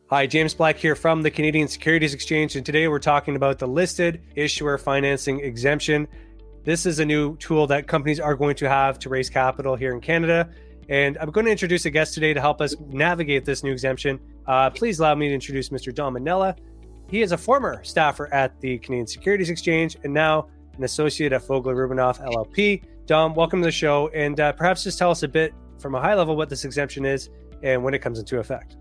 Hi, James Black here from the Canadian Securities Exchange, and today we're talking about the Listed Issuer Financing Exemption. This is a new tool that companies are going to have to raise capital here in Canada, and I'm going to introduce a guest today to help us navigate this new exemption. Please allow me to introduce Mr. Dom Mannella. He is a former staffer at the Canadian Securities Exchange and now an associate at Folger, Rubinoff, LLP. Dom, welcome to the show, and perhaps just tell us a bit from a high level what this exemption is and when it comes into effect.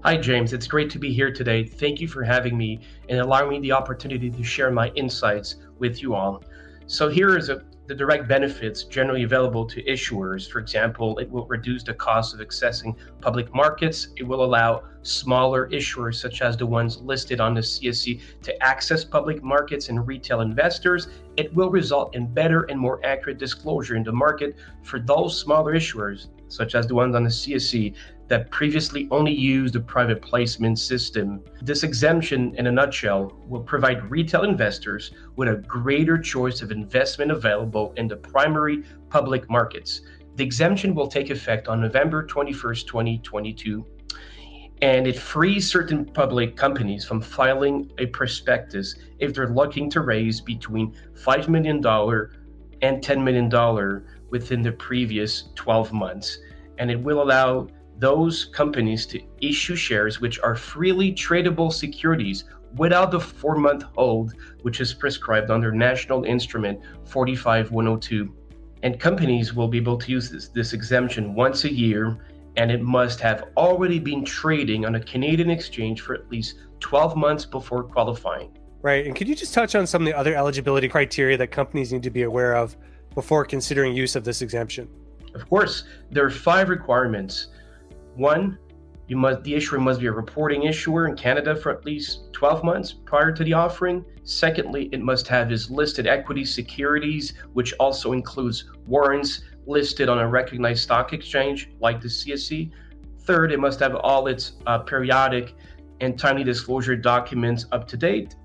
Hi, James. It's great to be here today. Thank you for having me and allowing me the opportunity to share my insights with you all. So here is the direct benefits generally available to issuers. For example, it will reduce the cost of accessing public markets. It will allow smaller issuers, such as the ones listed on the CSE, to access public markets and retail investors. It will result in better and more accurate disclosure in the market for those smaller issuers, such as the ones on the CSE, that previously only used the private placement system. This exemption, in a nutshell, will provide retail investors with a greater choice of investment available in the primary public markets. The exemption will take effect on November 21st, 2022, and it frees certain public companies from filing a prospectus if they're looking to raise between $5 million and $10 million within the previous 12 months. And it will allow those companies to issue shares which are freely tradable securities without the 4-month hold, which is prescribed under National Instrument 45102. And companies will be able to use this exemption once a year, and it must have already been trading on a Canadian exchange for at least 12 months before qualifying. Right. And could you just touch on some of the other eligibility criteria that companies need to be aware of before considering use of this exemption? Of course, there are 5 requirements. 1, the issuer must be a reporting issuer in Canada for at least 12 months prior to the offering. Secondly, it must have its listed equity securities, which also includes warrants listed on a recognized stock exchange like the CSE. Third, it must have all its periodic and timely disclosure documents up to date.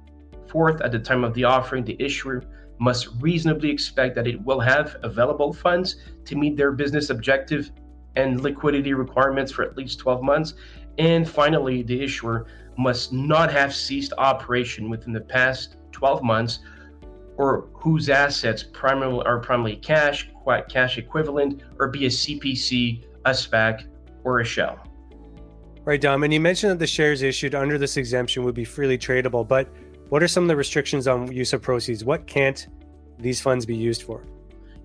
Fourth, at the time of the offering, the issuer must reasonably expect that it will have available funds to meet their business objective and liquidity requirements for at least 12 months. And finally, the issuer must not have ceased operation within the past 12 months, or whose assets are primarily cash equivalent, or be a CPC, a SPAC, or a shell. Right, Dom. And you mentioned that the shares issued under this exemption would be freely tradable, but what are some of the restrictions on use of proceeds? What can't these funds be used for?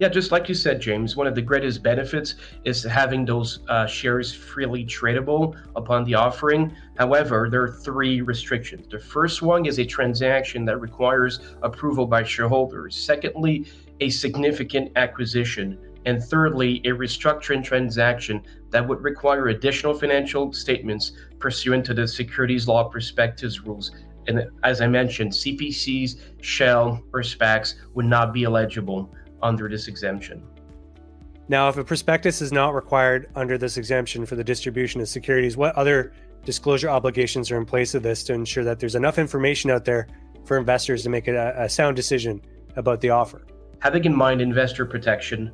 Yeah, just like you said, James, one of the greatest benefits is having those shares freely tradable upon the offering. However, there are 3 restrictions. The first one is a transaction that requires approval by shareholders. Secondly, a significant acquisition. And thirdly, a restructuring transaction that would require additional financial statements pursuant to the securities law prospectus rules. And as I mentioned, CPCs, shell, or SPACs would not be eligible under this exemption. Now, if a prospectus is not required under this exemption for the distribution of securities, what other disclosure obligations are in place of this to ensure that there's enough information out there for investors to make a sound decision about the offer? Having in mind investor protection,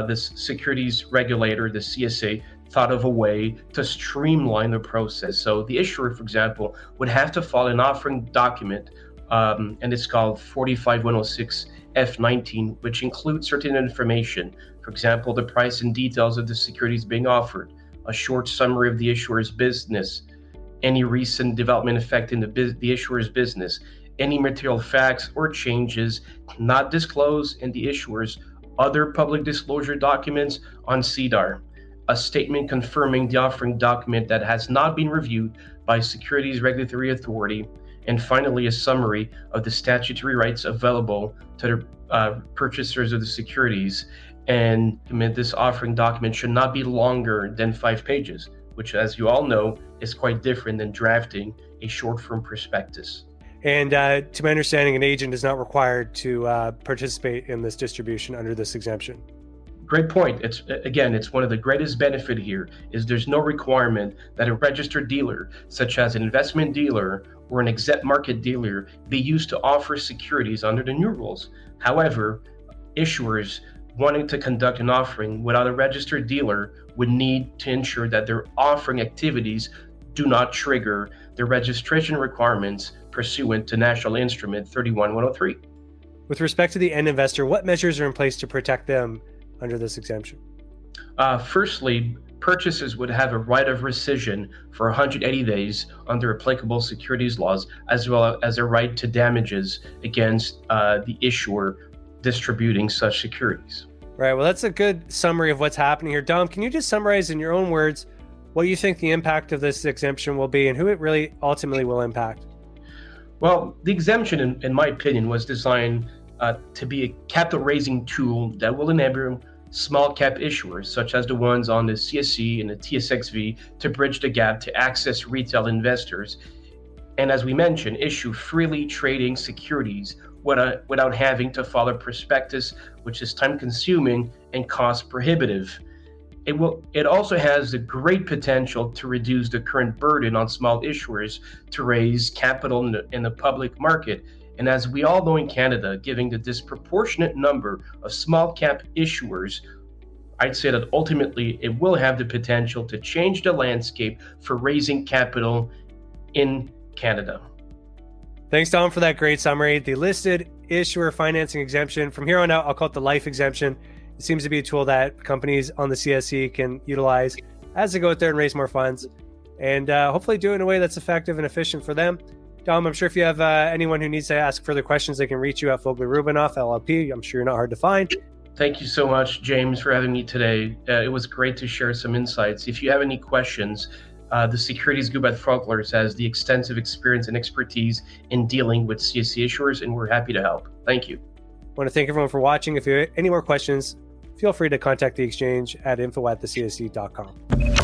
this securities regulator, the CSE, thought of a way to streamline the process. So the issuer, for example, would have to file an offering document, and it's called 45106 F19, which includes certain information. For example, the price and details of the securities being offered, a short summary of the issuer's business, any recent development affecting the issuer's business, any material facts or changes not disclosed in the issuer's other public disclosure documents on SEDAR, a statement confirming the offering document that has not been reviewed by Securities Regulatory Authority, and finally, a summary of the statutory rights available to the purchasers of the securities. And this offering document should not be longer than 5 pages, which, as you all know, is quite different than drafting a short-form prospectus. And to my understanding, an agent is not required to participate in this distribution under this exemption. Great point. It's one of the greatest benefit here is there's no requirement that a registered dealer, such as an investment dealer or an exempt market dealer, be used to offer securities under the new rules. However, issuers wanting to conduct an offering without a registered dealer would need to ensure that their offering activities do not trigger the registration requirements pursuant to National Instrument 31103. With respect to the end investor, what measures are in place to protect them under this exemption? Firstly, purchasers would have a right of rescission for 180 days under applicable securities laws, as well as a right to damages against the issuer distributing such securities. Right. Well, that's a good summary of what's happening here. Dom, can you just summarize in your own words what you think the impact of this exemption will be and who it really ultimately will impact? Well, the exemption, in my opinion, was designed to be a capital raising tool that will enable small cap issuers, such as the ones on the CSE and the TSXV, to bridge the gap to access retail investors. And as we mentioned, issue freely trading securities without having to file a prospectus, which is time consuming and cost prohibitive. It also has the great potential to reduce the current burden on small issuers to raise capital in the public market. And as we all know in Canada, given the disproportionate number of small cap issuers, I'd say that ultimately it will have the potential to change the landscape for raising capital in Canada. Thanks, Dom, for that great summary. The listed issuer financing exemption, from here on out, I'll call it the life exemption. It seems to be a tool that companies on the CSE can utilize as they go out there and raise more funds and hopefully do it in a way that's effective and efficient for them. Dom, I'm sure if you have anyone who needs to ask further questions, they can reach you at Folger Rubinoff, LLP. I'm sure you're not hard to find. Thank you so much, James, for having me today. It was great to share some insights. If you have any questions, the Securities Group at Folger has the extensive experience and expertise in dealing with CSE issuers, and we're happy to help. Thank you. I want to thank everyone for watching. If you have any more questions, feel free to contact the exchange at info@thecse.com.